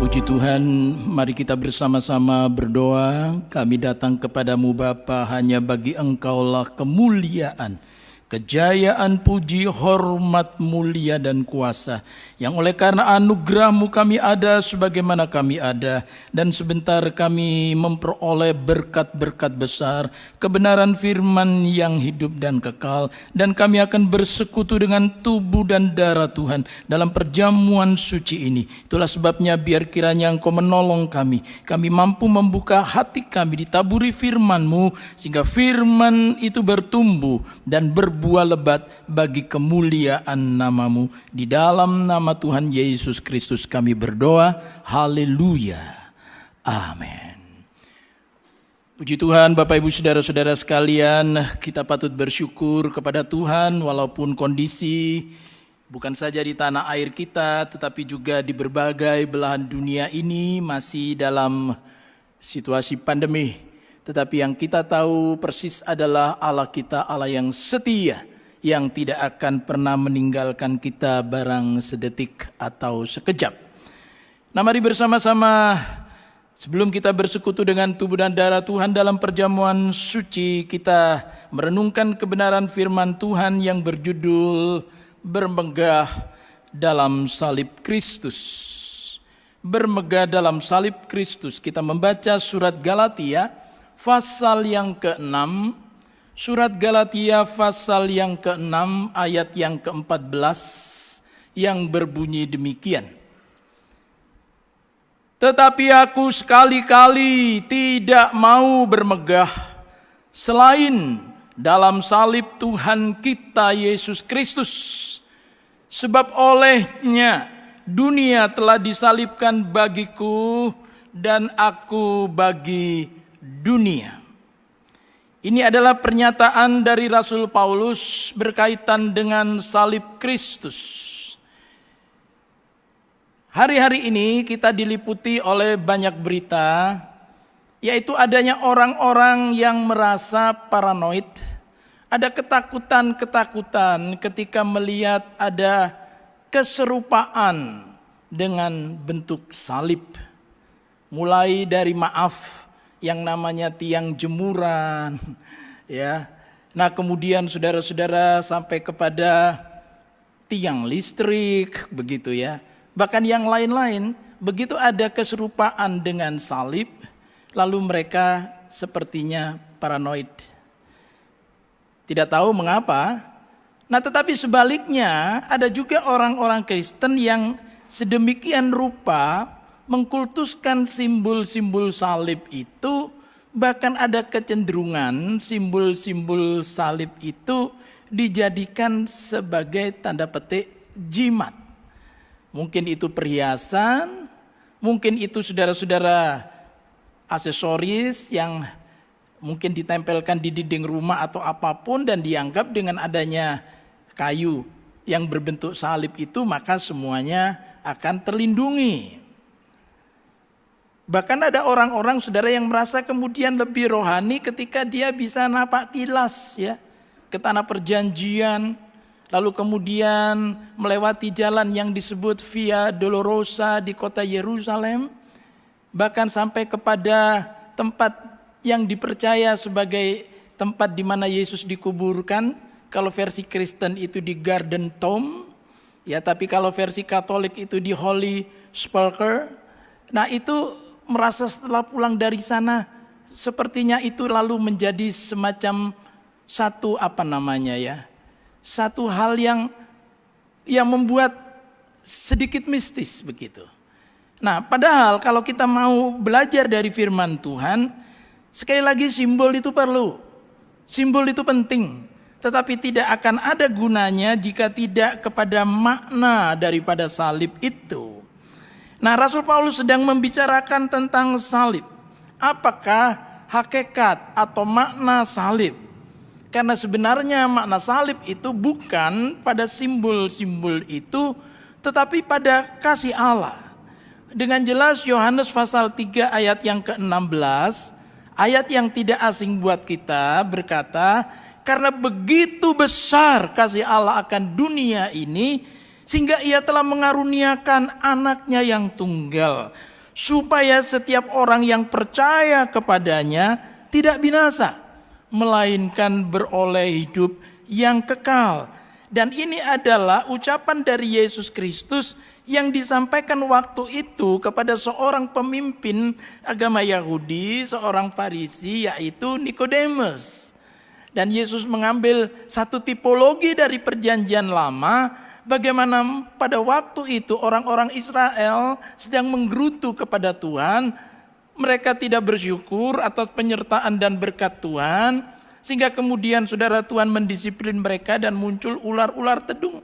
Puji Tuhan, mari kita bersama-sama berdoa. Kami datang kepadamu Bapa, hanya bagi Engkaulah kemuliaan, kejayaan, puji, hormat, mulia dan kuasa, yang oleh karena anugerah-Mu kami ada sebagaimana kami ada, dan sebentar kami memperoleh berkat-berkat besar, kebenaran firman yang hidup dan kekal, dan kami akan bersekutu dengan tubuh dan darah Tuhan dalam perjamuan suci ini. Itulah sebabnya biar kiranya Engkau menolong kami mampu membuka hati kami ditaburi firman-Mu, sehingga firman itu bertumbuh dan berbuah lebat bagi kemuliaan nama-Mu. Di dalam nama Tuhan Yesus Kristus kami berdoa. Haleluya. Amin. Puji Tuhan, Bapak Ibu Saudara-saudara sekalian, kita patut bersyukur kepada Tuhan walaupun kondisi bukan saja di tanah air kita, tetapi juga di berbagai belahan dunia ini masih dalam situasi pandemi. Tetapi yang kita tahu persis adalah Allah kita, Allah yang setia, yang tidak akan pernah meninggalkan kita barang sedetik atau sekejap. Nah, mari bersama-sama sebelum kita bersekutu dengan tubuh dan darah Tuhan dalam perjamuan suci, kita merenungkan kebenaran firman Tuhan yang berjudul bermegah dalam salib Kristus. Bermegah dalam salib Kristus. Kita membaca surat Galatia pasal yang ke-6. Surat Galatia pasal yang ke-6 ayat yang ke-14 yang berbunyi demikian. Tetapi aku sekali-kali tidak mau bermegah selain dalam salib Tuhan kita Yesus Kristus. Sebab olehnya dunia telah disalibkan bagiku dan aku bagi dunia. Ini adalah pernyataan dari Rasul Paulus berkaitan dengan salib Kristus. Hari-hari ini kita diliputi oleh banyak berita, yaitu adanya orang-orang yang merasa paranoid. Ada ketakutan-ketakutan ketika melihat ada keserupaan dengan bentuk salib. Mulai dari maaf yang namanya tiang jemuran, ya. Nah, kemudian saudara-saudara sampai kepada tiang listrik, begitu ya. Bahkan yang lain-lain, begitu ada keserupaan dengan salib, lalu mereka sepertinya paranoid. Tidak tahu mengapa. Nah, tetapi sebaliknya ada juga orang-orang Kristen yang sedemikian rupa mengkultuskan simbol-simbol salib itu, bahkan ada kecenderungan simbol-simbol salib itu dijadikan sebagai tanda petik jimat. Mungkin itu perhiasan, mungkin itu saudara-saudara aksesoris yang mungkin ditempelkan di dinding rumah atau apapun, dan dianggap dengan adanya kayu yang berbentuk salib itu maka semuanya akan terlindungi. Bahkan ada orang-orang saudara yang merasa kemudian lebih rohani ketika dia bisa napak tilas ya ke tanah perjanjian, lalu kemudian melewati jalan yang disebut Via Dolorosa di kota Yerusalem, bahkan sampai kepada tempat yang dipercaya sebagai tempat di mana Yesus dikuburkan. Kalau versi Kristen itu di Garden Tomb, ya, tapi kalau versi Katolik itu di Holy Sepulchre. Nah, itu merasa setelah pulang dari sana sepertinya itu lalu menjadi semacam satu satu hal yang membuat sedikit mistis begitu. Nah, padahal kalau kita mau belajar dari firman Tuhan, sekali lagi simbol itu perlu. Simbol itu penting, tetapi tidak akan ada gunanya jika tidak kepada makna daripada salib itu. Nah, Rasul Paulus sedang membicarakan tentang salib. Apakah hakikat atau makna salib? Karena sebenarnya makna salib itu bukan pada simbol-simbol itu, tetapi pada kasih Allah. Dengan jelas Yohanes pasal 3 ayat yang ke-16, ayat yang tidak asing buat kita, berkata, karena begitu besar kasih Allah akan dunia ini, sehingga ia telah mengaruniakan anaknya yang tunggal, supaya setiap orang yang percaya kepadanya tidak binasa, melainkan beroleh hidup yang kekal. Dan ini adalah ucapan dari Yesus Kristus yang disampaikan waktu itu kepada seorang pemimpin agama Yahudi, seorang Farisi, yaitu Nikodemus. Dan Yesus mengambil satu tipologi dari perjanjian lama, bagaimana pada waktu itu orang-orang Israel sedang menggerutu kepada Tuhan. Mereka tidak bersyukur atas penyertaan dan berkat Tuhan, sehingga kemudian saudara Tuhan mendisiplin mereka dan muncul ular-ular tedung,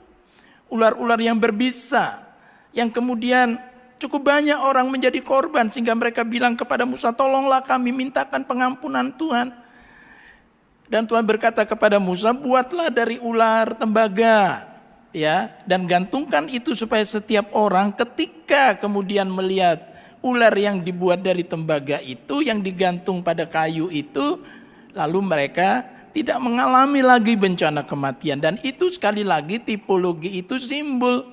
ular-ular yang berbisa, yang kemudian cukup banyak orang menjadi korban, sehingga mereka bilang kepada Musa, tolonglah kami, mintakan pengampunan Tuhan. Dan Tuhan berkata kepada Musa, buatlah dari ular tembaga, ya, dan gantungkan itu supaya setiap orang ketika kemudian melihat ular yang dibuat dari tembaga itu, yang digantung pada kayu itu, lalu mereka tidak mengalami lagi bencana kematian. Dan itu sekali lagi tipologi itu simbol.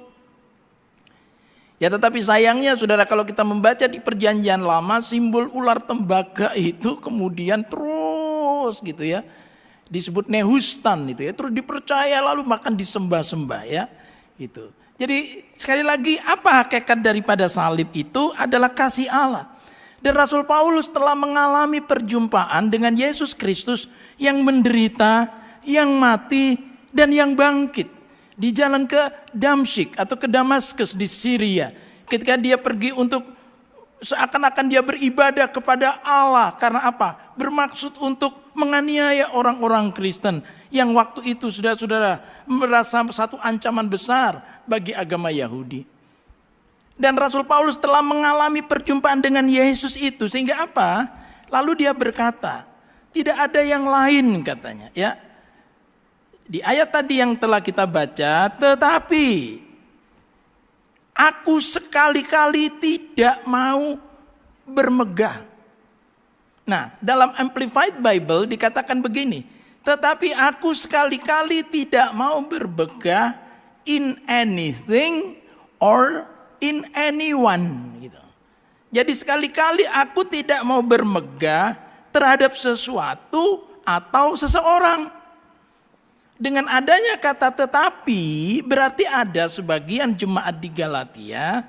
Ya, tetapi sayangnya saudara, kalau kita membaca di perjanjian lama, simbol ular tembaga itu kemudian terus gitu ya, disebut Nehustan itu ya, terus dipercaya lalu makan disembah-sembah ya, gitu. Jadi sekali lagi, apa hakikat daripada salib itu adalah kasih Allah. Dan Rasul Paulus telah mengalami perjumpaan dengan Yesus Kristus yang menderita, yang mati, dan yang bangkit di jalan ke Damsyik atau ke Damaskus di Syria. Ketika dia pergi untuk seakan-akan dia beribadah kepada Allah, karena apa? Bermaksud untuk menganiaya orang-orang Kristen yang waktu itu saudara-saudara merasa satu ancaman besar bagi agama Yahudi. Dan Rasul Paulus telah mengalami perjumpaan dengan Yesus itu, sehingga apa? Lalu dia berkata, tidak ada yang lain katanya, ya. Di ayat tadi yang telah kita baca, tetapi aku sekali-kali tidak mau bermegah. Nah, dalam Amplified Bible dikatakan begini, tetapi aku sekali-kali tidak mau bermegah in anything or in anyone. Gitu. Jadi sekali-kali aku tidak mau bermegah terhadap sesuatu atau seseorang. Dengan adanya kata tetapi, berarti ada sebagian jemaat di Galatia,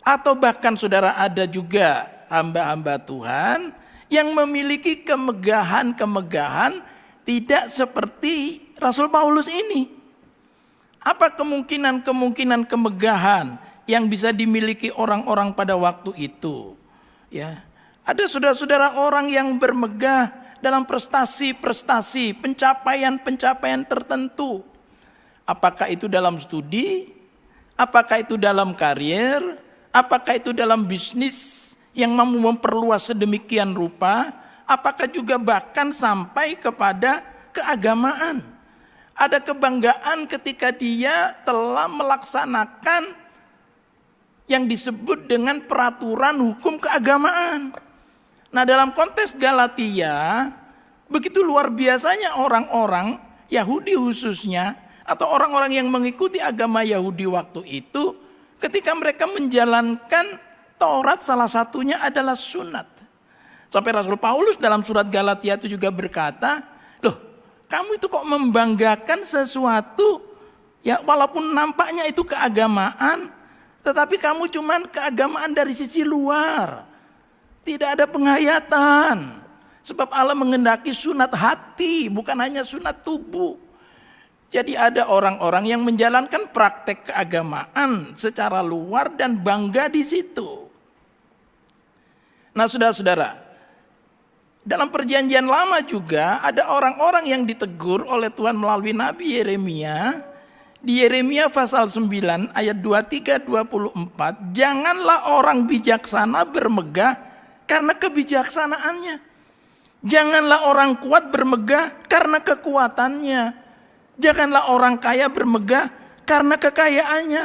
atau bahkan saudara ada juga hamba-hamba Tuhan yang memiliki kemegahan-kemegahan tidak seperti Rasul Paulus ini. Apa kemungkinan-kemungkinan kemegahan yang bisa dimiliki orang-orang pada waktu itu? Ya, ada saudara-saudara orang yang bermegah dalam prestasi-prestasi, pencapaian-pencapaian tertentu. Apakah itu dalam studi? Apakah itu dalam karier? Apakah itu dalam bisnis yang mampu memperluas sedemikian rupa? Apakah juga bahkan sampai kepada keagamaan? Ada kebanggaan ketika dia telah melaksanakan yang disebut dengan peraturan hukum keagamaan. Nah, dalam konteks Galatia, begitu luar biasanya orang-orang Yahudi khususnya, atau orang-orang yang mengikuti agama Yahudi waktu itu, ketika mereka menjalankan Taurat, salah satunya adalah sunat. Sampai Rasul Paulus dalam surat Galatia itu juga berkata, loh, kamu itu kok membanggakan sesuatu, ya walaupun nampaknya itu keagamaan, tetapi kamu cuman keagamaan dari sisi luar. Tidak ada penghayatan. Sebab Allah menghendaki sunat hati, bukan hanya sunat tubuh. Jadi ada orang-orang yang menjalankan praktek keagamaan secara luar dan bangga di situ. Nah, saudara-saudara, dalam perjanjian lama juga ada orang-orang yang ditegur oleh Tuhan melalui Nabi Yeremia. Di Yeremia pasal 9 ayat 23-24, janganlah orang bijaksana bermegah karena kebijaksanaannya. Janganlah orang kuat bermegah karena kekuatannya. Janganlah orang kaya bermegah karena kekayaannya.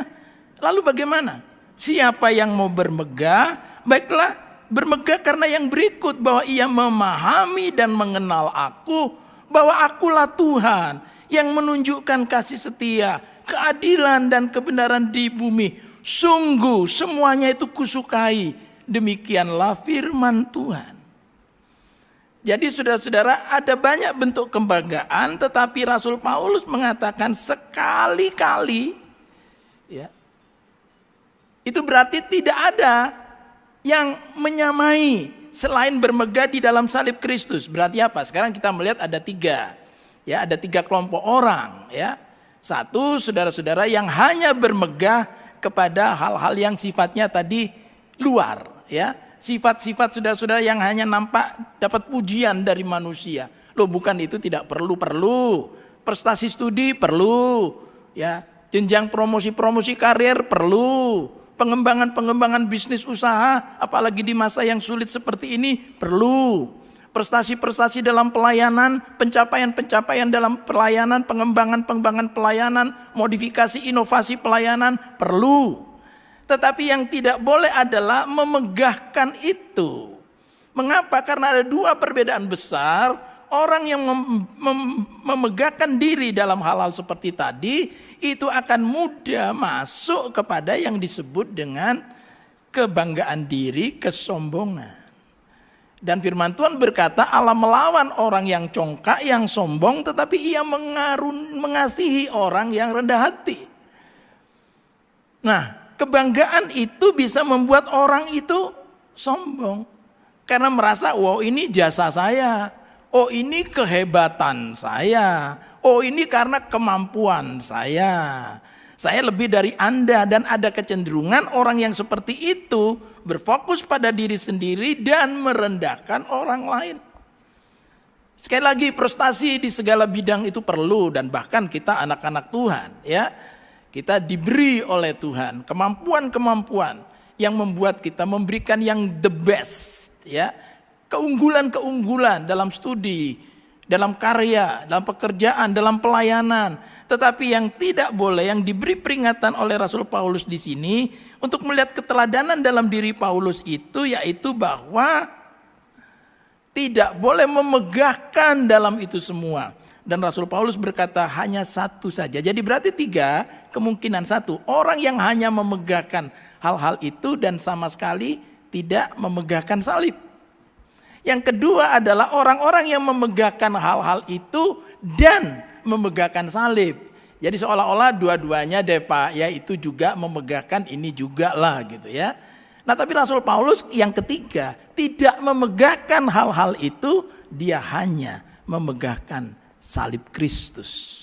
Lalu bagaimana? Siapa yang mau bermegah, baiklah bermegah karena yang berikut, bahwa ia memahami dan mengenal aku, bahwa akulah Tuhan yang menunjukkan kasih setia, keadilan dan kebenaran di bumi. Sungguh semuanya itu kusukai Demikianlah firman Tuhan. Jadi saudara-saudara, ada banyak bentuk kebanggaan, tetapi Rasul Paulus mengatakan sekali-kali, ya, itu berarti tidak ada yang menyamai selain bermegah di dalam salib Kristus. Berarti apa? Sekarang kita melihat ada tiga. Ya, ada tiga kelompok orang. Ya, satu, saudara-saudara, yang hanya bermegah kepada hal-hal yang sifatnya tadi luar. Ya, sifat-sifat saudara-saudara yang hanya nampak dapat pujian dari manusia. Loh, bukan itu tidak perlu. Prestasi studi perlu. Ya, jenjang promosi karir perlu. Pengembangan bisnis usaha, apalagi di masa yang sulit seperti ini, perlu. Prestasi-prestasi dalam pelayanan, pencapaian-pencapaian dalam pelayanan, pengembangan pelayanan, modifikasi inovasi pelayanan, perlu. Tetapi yang tidak boleh adalah memegahkan itu. Mengapa? Karena ada dua perbedaan besar. Orang yang memegahkan diri dalam hal-hal seperti tadi, itu akan mudah masuk kepada yang disebut dengan kebanggaan diri, kesombongan. Dan firman Tuhan berkata, Allah melawan orang yang congkak, yang sombong, tetapi ia mengasihi orang yang rendah hati. Nah, kebanggaan itu bisa membuat orang itu sombong. Karena merasa, wow, ini jasa saya. Oh, ini kehebatan saya. Oh, ini karena kemampuan saya. Saya lebih dari Anda, dan ada kecenderungan orang yang seperti itu berfokus pada diri sendiri dan merendahkan orang lain. Sekali lagi, prestasi di segala bidang itu perlu, dan bahkan kita anak-anak Tuhan, ya. Kita diberi oleh Tuhan kemampuan-kemampuan yang membuat kita memberikan yang the best, ya. Keunggulan-keunggulan dalam studi, dalam karya, dalam pekerjaan, dalam pelayanan. Tetapi yang tidak boleh, yang diberi peringatan oleh Rasul Paulus di sini untuk melihat keteladanan dalam diri Paulus itu, yaitu bahwa tidak boleh memegahkan dalam itu semua. Dan Rasul Paulus berkata hanya satu saja. Jadi berarti tiga kemungkinan. Satu, orang yang hanya memegahkan hal-hal itu dan sama sekali tidak memegahkan salib. Yang kedua adalah orang-orang yang memegahkan hal-hal itu dan memegahkan salib. Jadi seolah-olah dua-duanya deh Pak, ya itu juga memegahkan, ini juga lah gitu ya. Nah, tapi Rasul Paulus yang ketiga tidak memegahkan hal-hal itu, dia hanya memegahkan salib Kristus.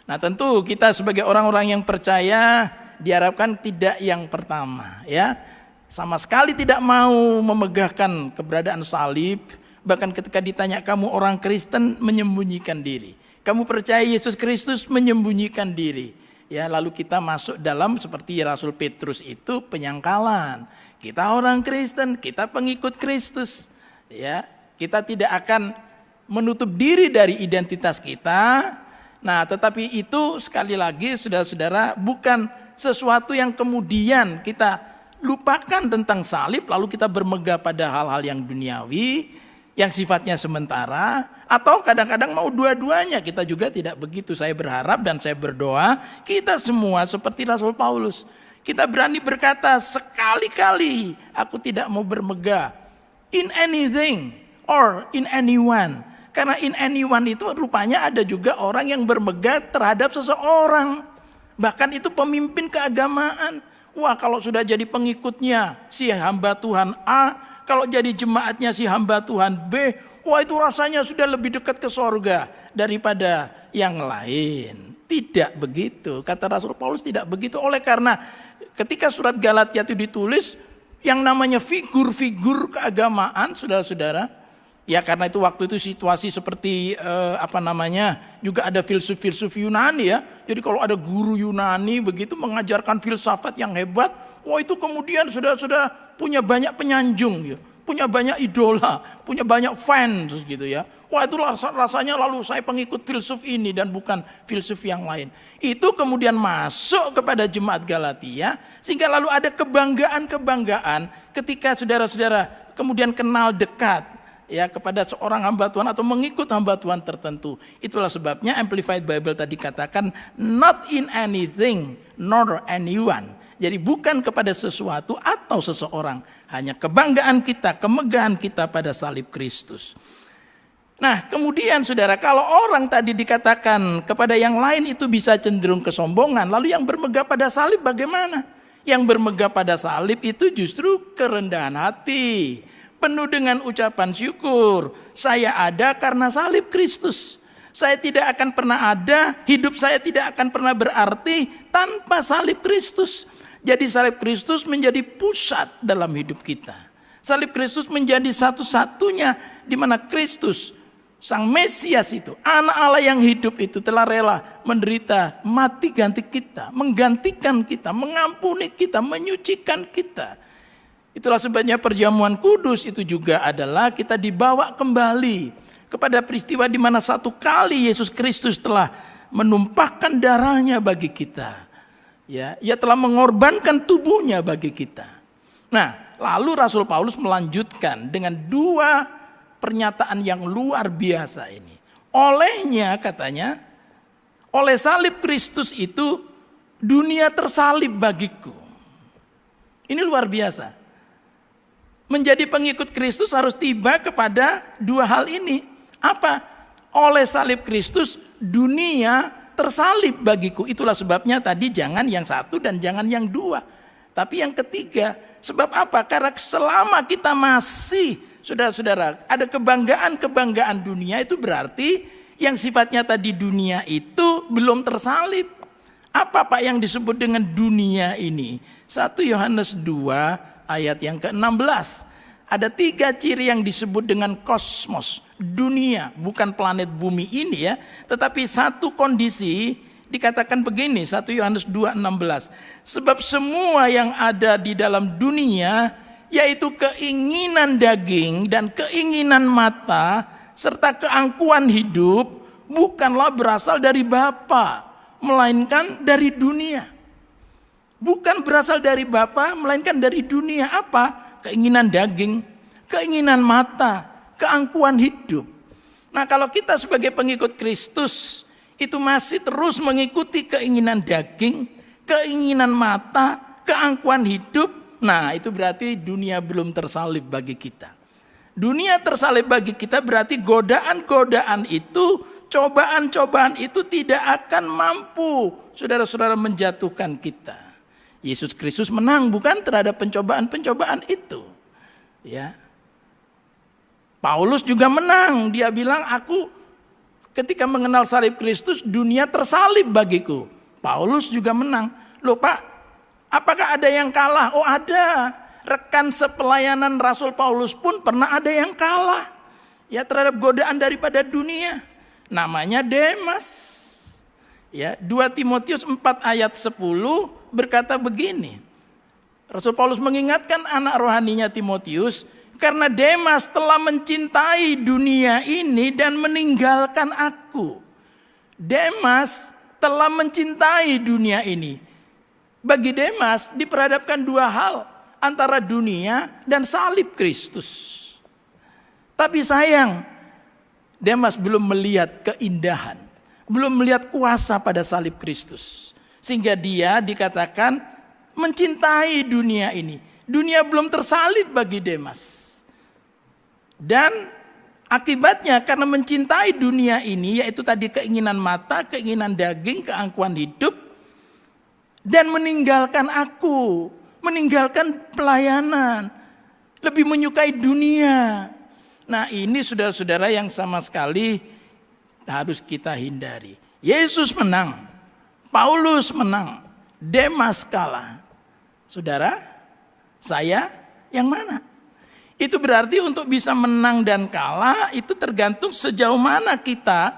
Nah, tentu kita sebagai orang-orang yang percaya diharapkan tidak yang pertama, ya. Sama sekali tidak mau memegahkan keberadaan salib. Bahkan ketika ditanya, kamu orang Kristen, menyembunyikan diri. Kamu percaya Yesus Kristus, menyembunyikan diri. Ya, lalu kita masuk dalam seperti Rasul Petrus itu penyangkalan. Kita orang Kristen, kita pengikut Kristus. Ya, kita tidak akan menutup diri dari identitas kita. Nah, tetapi itu sekali lagi saudara-saudara bukan sesuatu yang kemudian kita lupakan tentang salib, lalu kita bermegah pada hal-hal yang duniawi, yang sifatnya sementara, atau kadang-kadang mau dua-duanya. Kita juga tidak begitu. Saya berharap dan saya berdoa, kita semua seperti Rasul Paulus. Kita berani berkata, sekali-kali aku tidak mau bermegah in anything or in anyone. Karena in anyone itu rupanya ada juga orang yang bermegah terhadap seseorang. Bahkan itu pemimpin keagamaan. Wah, kalau sudah jadi pengikutnya si hamba Tuhan A, kalau jadi jemaatnya si hamba Tuhan B, wah itu rasanya sudah lebih dekat ke sorga daripada yang lain. Tidak begitu, kata Rasul Paulus, tidak begitu. Oleh karena ketika surat Galatia itu ditulis, yang namanya figur-figur keagamaan, saudara-saudara, ya karena itu waktu itu situasi seperti juga ada filsuf-filsuf Yunani ya. Jadi kalau ada guru Yunani begitu mengajarkan filsafat yang hebat, wah itu kemudian sudah punya banyak penyanjung ya, punya banyak idola, punya banyak fans gitu ya. Wah itu rasanya lalu saya pengikut filsuf ini dan bukan filsuf yang lain. Itu kemudian masuk kepada jemaat Galatia sehingga lalu ada kebanggaan-kebanggaan ketika saudara-saudara kemudian kenal dekat ya kepada seorang hamba Tuhan atau mengikut hamba Tuhan tertentu. Itulah sebabnya Amplified Bible tadi katakan not in anything nor anyone. Jadi bukan kepada sesuatu atau seseorang, hanya kebanggaan kita, kemegahan kita pada salib Kristus. Nah, kemudian saudara, kalau orang tadi dikatakan kepada yang lain itu bisa cenderung kesombongan, lalu yang bermegah pada salib bagaimana? Yang bermegah pada salib itu justru kerendahan hati, penuh dengan ucapan syukur. Saya ada karena salib Kristus. Saya tidak akan pernah ada, hidup saya tidak akan pernah berarti tanpa salib Kristus. Jadi salib Kristus menjadi pusat dalam hidup kita. Salib Kristus menjadi satu-satunya di mana Kristus, Sang Mesias itu, anak Allah yang hidup itu telah rela menderita, mati ganti kita, menggantikan kita, mengampuni kita, menyucikan kita. Itulah sebabnya perjamuan kudus itu juga adalah kita dibawa kembali kepada peristiwa di mana satu kali Yesus Kristus telah menumpahkan darahnya bagi kita. Ya, ia telah mengorbankan tubuhnya bagi kita. Nah, lalu Rasul Paulus melanjutkan dengan dua pernyataan yang luar biasa ini. Olehnya katanya, oleh salib Kristus itu dunia tersalib bagiku. Ini luar biasa. Menjadi pengikut Kristus harus tiba kepada dua hal ini. Apa? Oleh salib Kristus dunia tersalib bagiku. Itulah sebabnya tadi jangan yang satu dan jangan yang dua, tapi yang ketiga. Sebab apa? Karena selama kita masih, saudara-saudara, ada kebanggaan dunia, itu berarti yang sifatnya tadi dunia itu belum tersalib. Apa Pak yang disebut dengan dunia ini? 1 Yohanes 2 ayat yang ke-16. Ada 3 ciri yang disebut dengan kosmos, dunia, bukan planet bumi ini ya, tetapi satu kondisi dikatakan begini, 1 Yohanes 2:16. Sebab semua yang ada di dalam dunia, yaitu keinginan daging dan keinginan mata, serta keangkuhan hidup, bukanlah berasal dari Bapa, melainkan dari dunia. Bukan berasal dari Bapa, melainkan dari dunia. Apa? Keinginan daging, keinginan mata, keangkuhan hidup. Nah, kalau kita sebagai pengikut Kristus itu masih terus mengikuti keinginan daging, keinginan mata, keangkuhan hidup, nah itu berarti dunia belum tersalib bagi kita. Dunia tersalib bagi kita berarti godaan-godaan itu, cobaan-cobaan itu tidak akan mampu saudara-saudara menjatuhkan kita. Yesus Kristus menang bukan terhadap pencobaan-pencobaan itu. Ya. Paulus juga menang. Dia bilang, aku ketika mengenal salib Kristus, dunia tersalib bagiku. Paulus juga menang. Loh Pak, apakah ada yang kalah? Oh ada. Rekan sepelayanan Rasul Paulus pun pernah ada yang kalah. Ya, terhadap godaan daripada dunia. Namanya Demas. Ya, 2 Timotius 4 ayat 10 berkata begini. Rasul Paulus mengingatkan anak rohaninya Timotius, karena Demas telah mencintai dunia ini dan meninggalkan aku. Demas telah mencintai dunia ini. Bagi Demas diperhadapkan dua hal, antara dunia dan salib Kristus. Tapi sayang, Demas belum melihat keindahan, belum melihat kuasa pada salib Kristus. Sehingga dia dikatakan mencintai dunia ini. Dunia belum tersalib bagi Demas. Dan akibatnya karena mencintai dunia ini, yaitu tadi keinginan mata, keinginan daging, keangkuhan hidup, dan meninggalkan aku, meninggalkan pelayanan, lebih menyukai dunia. Nah ini saudara-saudara yang sama sekali harus kita hindari. Yesus menang, Paulus menang, Demas kalah. Saudara, saya yang mana? Itu berarti untuk bisa menang dan kalah itu tergantung sejauh mana kita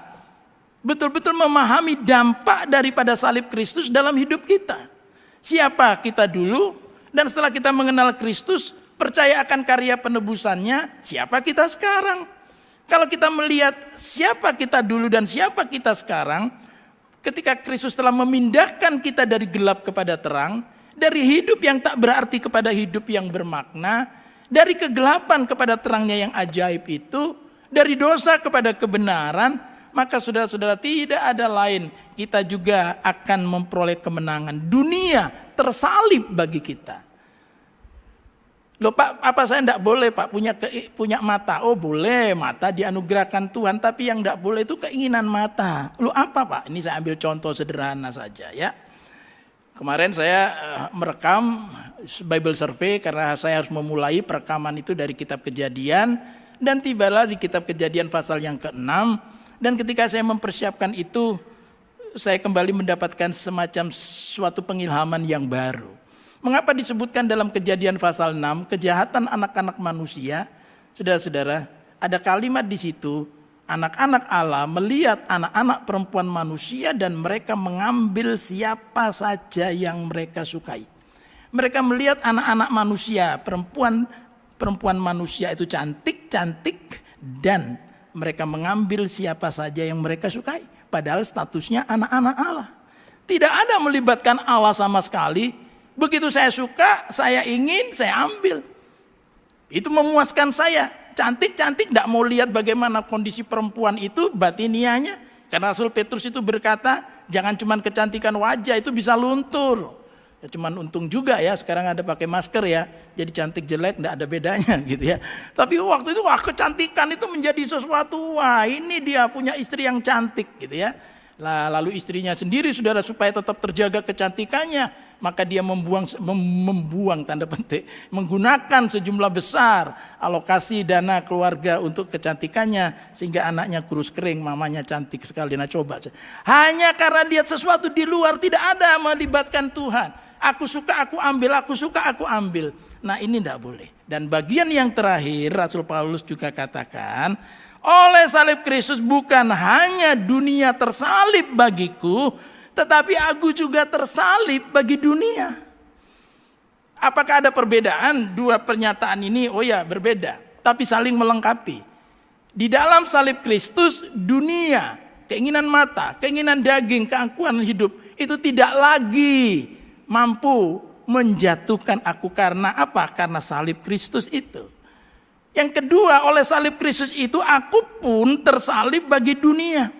betul-betul memahami dampak daripada salib Kristus dalam hidup kita. Siapa kita dulu, dan setelah kita mengenal Kristus, percaya akan karya penebusannya, siapa kita sekarang. Kalau kita melihat siapa kita dulu dan siapa kita sekarang, ketika Kristus telah memindahkan kita dari gelap kepada terang, dari hidup yang tak berarti kepada hidup yang bermakna, dari kegelapan kepada terangnya yang ajaib itu, dari dosa kepada kebenaran, maka saudara-saudara tidak ada lain, kita juga akan memperoleh kemenangan. Dunia tersalib bagi kita. Loh Pak, apa saya tidak boleh Pak punya mata? Oh boleh, mata dianugerahkan Tuhan, tapi yang tidak boleh itu keinginan mata. Loh apa Pak? Ini saya ambil contoh sederhana saja ya. Kemarin saya merekam Bible Survey karena saya harus memulai perekaman itu dari kitab Kejadian, dan tibalah di kitab Kejadian pasal yang ke-6. Dan ketika saya mempersiapkan itu, saya kembali mendapatkan semacam suatu pengilhaman yang baru. Mengapa disebutkan dalam Kejadian pasal 6 kejahatan anak-anak manusia? Saudara-saudara, ada kalimat di situ, anak-anak Allah melihat anak-anak perempuan manusia dan mereka mengambil siapa saja yang mereka sukai. Mereka melihat anak-anak manusia, perempuan manusia itu cantik-cantik, dan mereka mengambil siapa saja yang mereka sukai. Padahal statusnya anak-anak Allah. Tidak ada melibatkan Allah sama sekali. Begitu saya suka, saya ingin, saya ambil. Itu memuaskan saya. Cantik-cantik, tidak mau lihat bagaimana kondisi perempuan itu batiniahnya. Karena Rasul Petrus itu berkata, jangan cuma kecantikan wajah, itu bisa luntur. Ya, cuman untung juga ya sekarang ada pakai masker ya, jadi cantik jelek tidak ada bedanya gitu ya. Tapi waktu itu kecantikan itu menjadi sesuatu, wah ini dia punya istri yang cantik gitu ya. Lalu istrinya sendiri saudara supaya tetap terjaga kecantikannya, maka dia membuang tanda petik, menggunakan sejumlah besar alokasi dana keluarga untuk kecantikannya, sehingga anaknya kurus kering, mamanya cantik sekali. Nah coba, hanya karena lihat sesuatu di luar, tidak ada melibatkan Tuhan. Aku suka, aku ambil, aku suka, aku ambil. Nah ini tidak boleh. Dan bagian yang terakhir Rasul Paulus juga katakan, oleh salib Kristus bukan hanya dunia tersalib bagiku, tetapi aku juga tersalib bagi dunia. Apakah ada perbedaan dua pernyataan ini? Oh ya berbeda, tapi saling melengkapi. Di dalam salib Kristus, dunia, keinginan mata, keinginan daging, keangkuhan hidup itu tidak lagi mampu menjatuhkan aku. Karena apa? Karena salib Kristus itu. Yang kedua, oleh salib Kristus itu aku pun tersalib bagi dunia.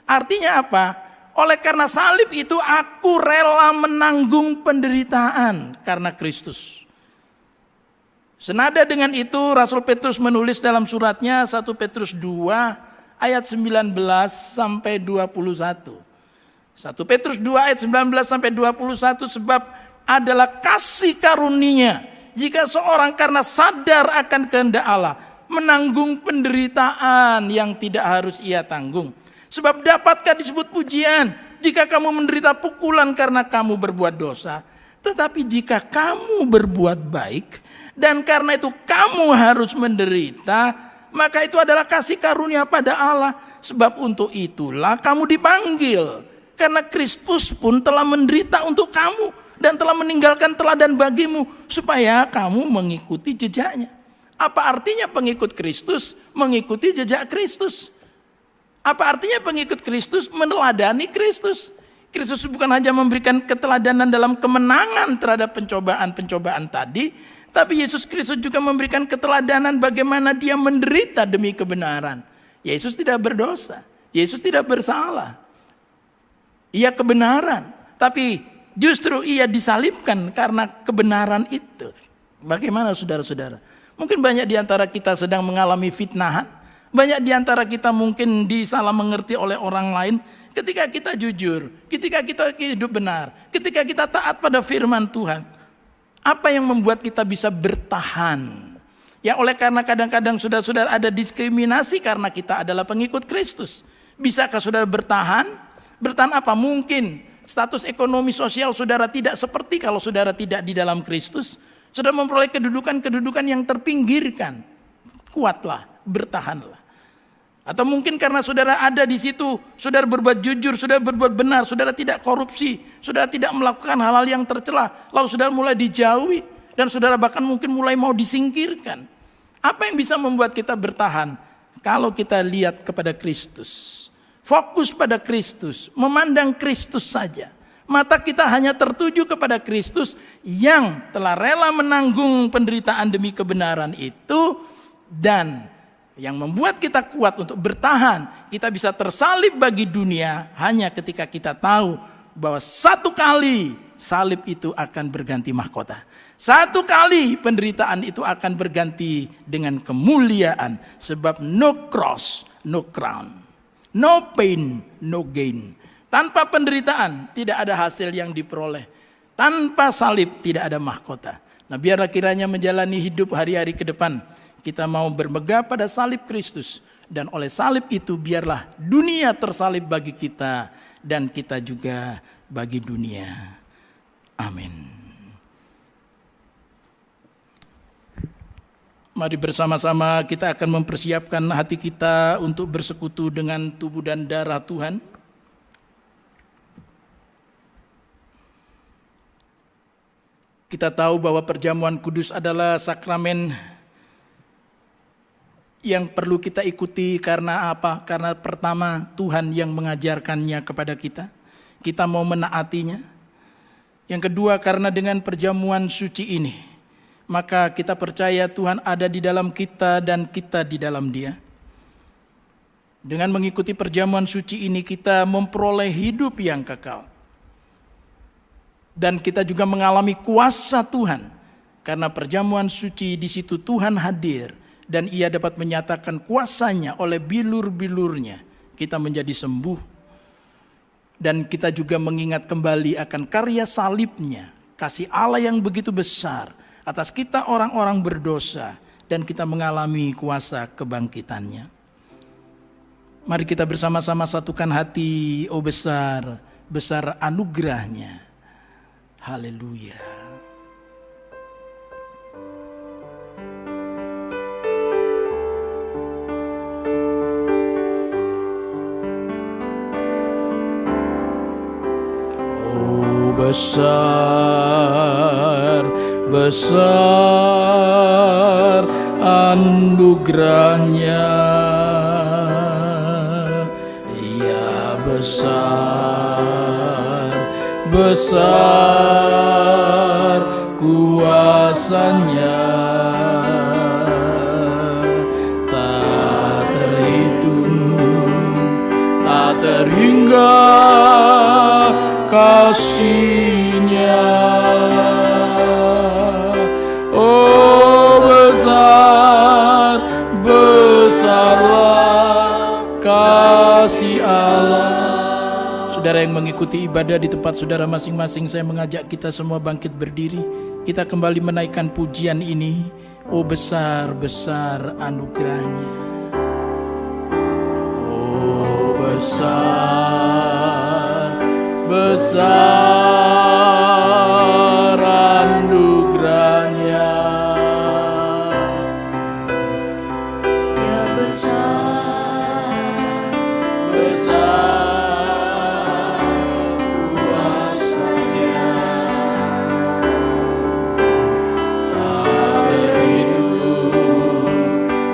Artinya apa? Oleh karena salib itu aku rela menanggung penderitaan karena Kristus. Senada dengan itu Rasul Petrus menulis dalam suratnya 1 Petrus 2 ayat 19 sampai 21. 1 Petrus 2 ayat 19 sampai 21, sebab adalah kasih karunia jika seorang karena sadar akan kehendak Allah menanggung penderitaan yang tidak harus ia tanggung. Sebab dapatkah disebut pujian jika kamu menderita pukulan karena kamu berbuat dosa? Tetapi jika kamu berbuat baik dan karena itu kamu harus menderita, maka itu adalah kasih karunia pada Allah. Sebab untuk itulah kamu dipanggil. Karena Kristus pun telah menderita untuk kamu dan telah meninggalkan teladan bagimu supaya kamu mengikuti jejaknya. Apa artinya pengikut Kristus? Mengikuti jejak Kristus. Apa artinya pengikut Kristus? Meneladani Kristus. Kristus bukan hanya memberikan keteladanan dalam kemenangan terhadap pencobaan-pencobaan tadi, tapi Yesus Kristus juga memberikan keteladanan bagaimana dia menderita demi kebenaran. Yesus tidak berdosa, Yesus tidak bersalah. Ia kebenaran, tapi justru ia disalibkan karena kebenaran itu. Bagaimana saudara-saudara? Mungkin banyak di antara kita sedang mengalami fitnahan. Banyak di antara kita mungkin disalah mengerti oleh orang lain. Ketika kita jujur, ketika kita hidup benar, ketika kita taat pada firman Tuhan. Apa yang membuat kita bisa bertahan? Ya oleh karena kadang-kadang saudara-saudara ada diskriminasi karena kita adalah pengikut Kristus. Bisakah saudara bertahan? Bertahan apa? Mungkin status ekonomi sosial saudara tidak seperti kalau saudara tidak di dalam Kristus. Saudara memperoleh kedudukan yang terpinggirkan. Kuatlah, bertahanlah. Atau mungkin karena saudara ada di situ, saudara berbuat jujur, saudara berbuat benar, saudara tidak korupsi, saudara tidak melakukan hal-hal yang tercela, lalu saudara mulai dijauhi, dan saudara bahkan mungkin mulai mau disingkirkan. Apa yang bisa membuat kita bertahan? Kalau kita lihat kepada Kristus. Fokus pada Kristus, memandang Kristus saja. Mata kita hanya tertuju kepada Kristus yang telah rela menanggung penderitaan demi kebenaran itu, dan Yang membuat kita kuat untuk bertahan, kita bisa tersalib bagi dunia hanya ketika kita tahu bahwa satu kali salib itu akan berganti mahkota. Satu kali penderitaan itu akan berganti dengan kemuliaan. Sebab no cross, no crown. No pain, no gain. Tanpa penderitaan tidak ada hasil yang diperoleh. Tanpa salib tidak ada mahkota. Nah, biarlah kiranya menjalani hidup hari-hari ke depan kita mau bermegah pada salib Kristus. Dan oleh salib itu biarlah dunia tersalib bagi kita. Dan kita juga bagi dunia. Amin. Mari bersama-sama kita akan mempersiapkan hati kita untuk bersekutu dengan tubuh dan darah Tuhan. Kita tahu bahwa perjamuan kudus adalah sakramen yang perlu kita ikuti karena apa? Karena pertama Tuhan yang mengajarkannya kepada kita. Kita mau menaatinya. Yang kedua karena dengan perjamuan suci ini, maka kita percaya Tuhan ada di dalam kita dan kita di dalam Dia. Dengan mengikuti perjamuan suci ini kita memperoleh hidup yang kekal. Dan kita juga mengalami kuasa Tuhan. Karena perjamuan suci di situ Tuhan hadir. Dan ia dapat menyatakan kuasanya oleh bilur-bilurnya. Kita menjadi sembuh. Dan kita juga mengingat kembali akan karya salibnya. Kasih Allah yang begitu besar atas kita orang-orang berdosa. Dan kita mengalami kuasa kebangkitannya. Mari kita bersama-sama satukan hati. Oh besar, besar anugerahnya. Haleluya. Besar, besar anugerahnya, ya besar, besar kuasanya, tak terhitung, tak terhingga kasih-Nya. Oh besar, besarlah kasih Allah. Saudara yang mengikuti ibadah di tempat saudara masing-masing, saya mengajak kita semua bangkit berdiri. Kita kembali menaikkan pujian ini. Oh besar, besar anugerahnya. Oh besar, besar anugerahnya, ya besar, besar kuasanya, tak terhitung,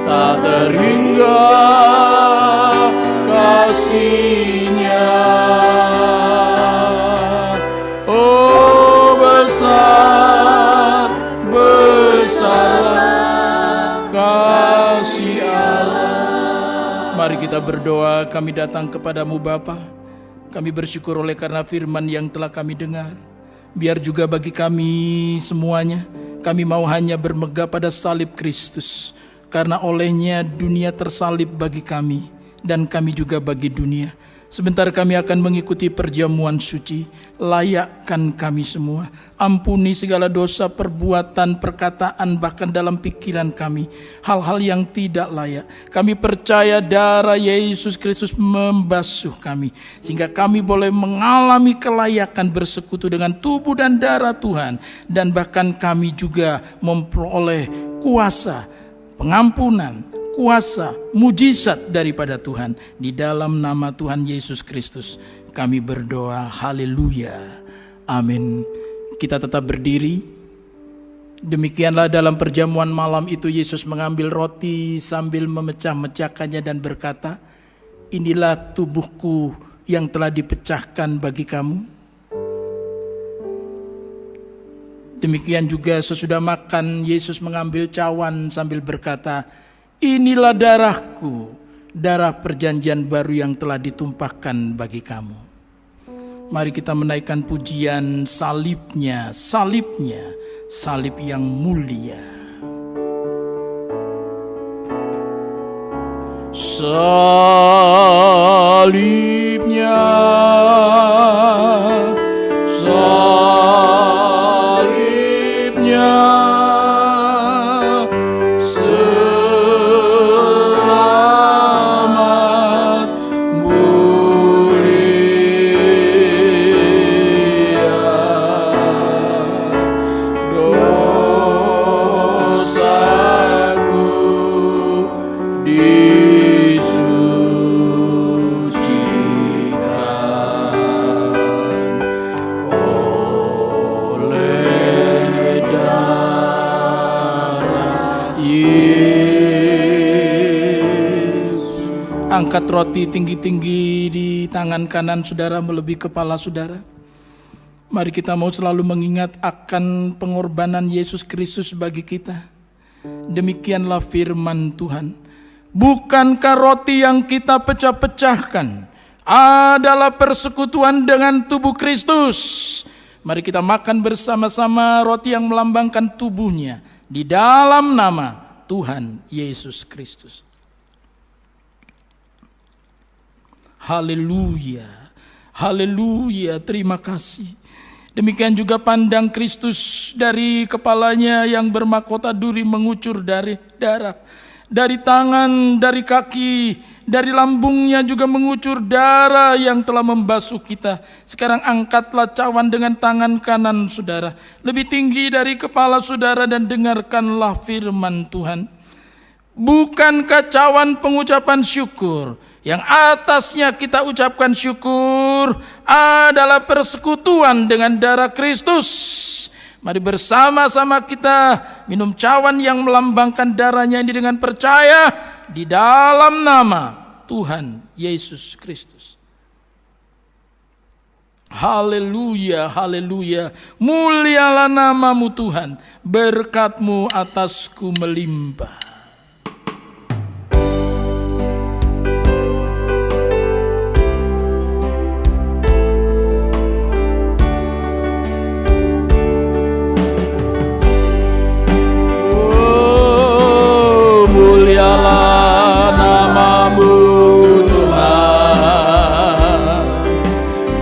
tak terhingga kasih-Nya. Mari kita berdoa. Kami datang kepadamu Bapa. Kami bersyukur oleh karena firman yang telah kami dengar. Biar juga bagi kami semuanya, kami mau hanya bermegah pada salib Kristus. Karena olehnya dunia tersalib bagi kami, dan kami juga bagi dunia. Sebentar kami akan mengikuti perjamuan suci. Layakkan kami semua. Ampuni segala dosa, perbuatan, perkataan, bahkan dalam pikiran kami. Hal-hal yang tidak layak. Kami percaya darah Yesus Kristus membasuh kami. Sehingga kami boleh mengalami kelayakan bersekutu dengan tubuh dan darah Tuhan. Dan bahkan kami juga memperoleh kuasa, pengampunan, kuasa, mujizat daripada Tuhan. Di dalam nama Tuhan Yesus Kristus kami berdoa. Haleluya. Amin. Kita tetap berdiri. Demikianlah dalam perjamuan malam itu Yesus mengambil roti sambil memecah-mecahkannya dan berkata, inilah tubuhku yang telah dipecahkan bagi kamu. Demikian juga sesudah makan Yesus mengambil cawan sambil berkata, inilah darahku, darah perjanjian baru yang telah ditumpahkan bagi kamu. Mari kita menaikkan pujian salibnya, salibnya, salib yang mulia. Salibnya, salibnya, selamat mulia, dosaku angkat roti tinggi-tinggi di tangan kanan saudara melebihi kepala saudara. Mari kita mau selalu mengingat akan pengorbanan Yesus Kristus bagi kita. Demikianlah firman Tuhan. Bukankah roti yang kita pecah-pecahkan adalah persekutuan dengan tubuh Kristus? Mari kita makan bersama-sama roti yang melambangkan tubuhnya di dalam nama Tuhan Yesus Kristus. Haleluya, haleluya, terima kasih. Demikian juga pandang Kristus, dari kepalanya yang bermahkota duri mengucur dari darah. Dari tangan, dari kaki, dari lambungnya juga mengucur darah yang telah membasuh kita. Sekarang angkatlah cawan dengan tangan kanan saudara, lebih tinggi dari kepala saudara, dan dengarkanlah firman Tuhan. Bukankah cawan pengucapan syukur yang atasnya kita ucapkan syukur adalah persekutuan dengan darah Kristus? Mari bersama-sama kita minum cawan yang melambangkan darahnya ini dengan percaya di dalam nama Tuhan Yesus Kristus. Haleluya, haleluya. Mulialah namamu Tuhan, berkat-Mu atasku melimpah. Mulialah namamu Tuhan,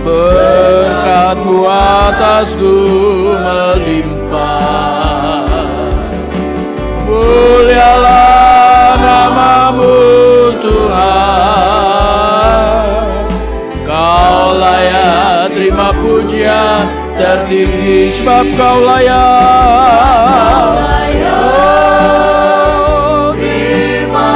berkat-Mu atasku melimpah. Mulialah namamu Tuhan, Kau layak terima pujian tertinggi, sebab Kau layak.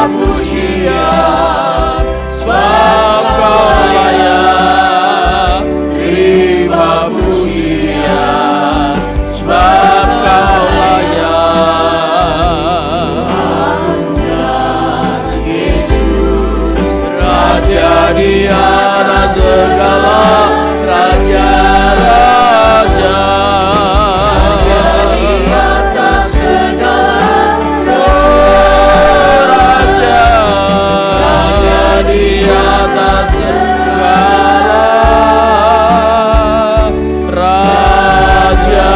Pujian, sebab Kau layak terima pujian, sebab Kau layak. Yesus, Raja di atas segala raja-raja, Raja di atas segala di atas segala raja.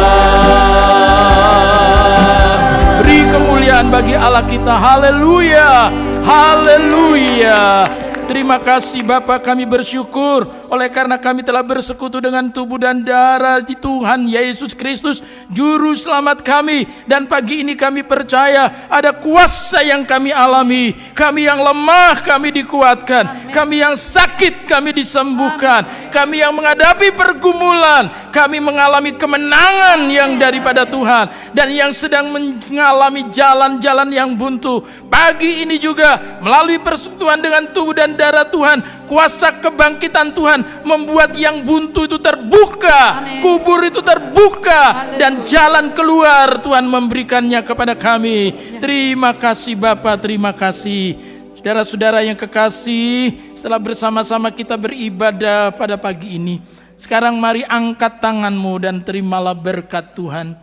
Beri kemuliaan bagi Allah kita. Haleluya, haleluya. Terima kasih Bapa, kami bersyukur oleh karena kami telah bersekutu dengan tubuh dan darah di Tuhan Yesus Kristus, Juru Selamat kami. Dan pagi ini kami percaya ada kuasa yang kami alami. Kami yang lemah kami dikuatkan. Kami yang sakit kami disembuhkan. Kami yang menghadapi pergumulan kami mengalami kemenangan yang daripada Tuhan. Dan yang sedang mengalami jalan-jalan yang buntu, pagi ini juga melalui persekutuan dengan tubuh dan darah Tuhan, kuasa kebangkitan Tuhan membuat yang buntu itu terbuka. Amin. Kubur itu terbuka. Haleluya. Dan jalan keluar Tuhan memberikannya kepada kami. Terima kasih Bapa, terima kasih. Saudara-saudara yang kekasih, setelah bersama-sama kita beribadah pada pagi ini, sekarang mari angkat tanganmu dan terimalah berkat Tuhan.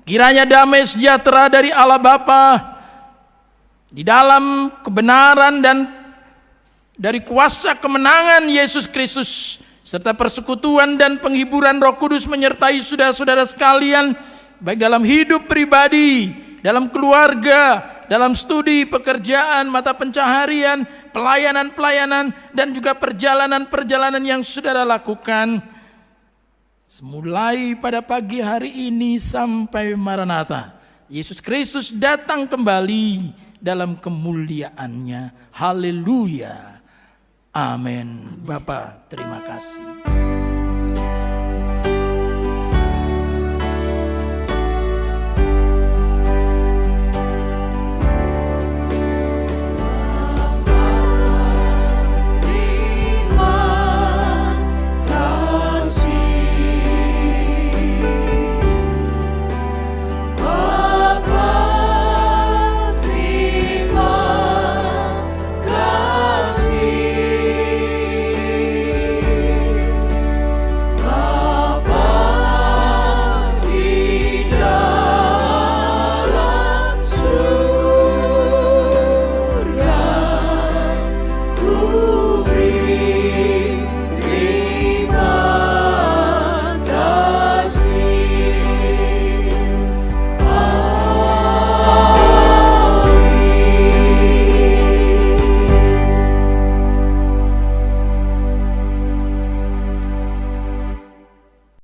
Kiranya damai sejahtera dari Allah Bapa Di dalam kebenaran dan dari kuasa kemenangan Yesus Kristus serta persekutuan dan penghiburan Roh Kudus menyertai saudara-saudara sekalian, baik dalam hidup pribadi, dalam keluarga, dalam studi, pekerjaan, mata pencaharian, pelayanan-pelayanan, dan juga perjalanan-perjalanan yang saudara lakukan. Semulai pada pagi hari ini sampai Maranatha, Yesus Kristus datang kembali dalam kemuliaannya. Haleluya. Amin. Bapa, terima kasih.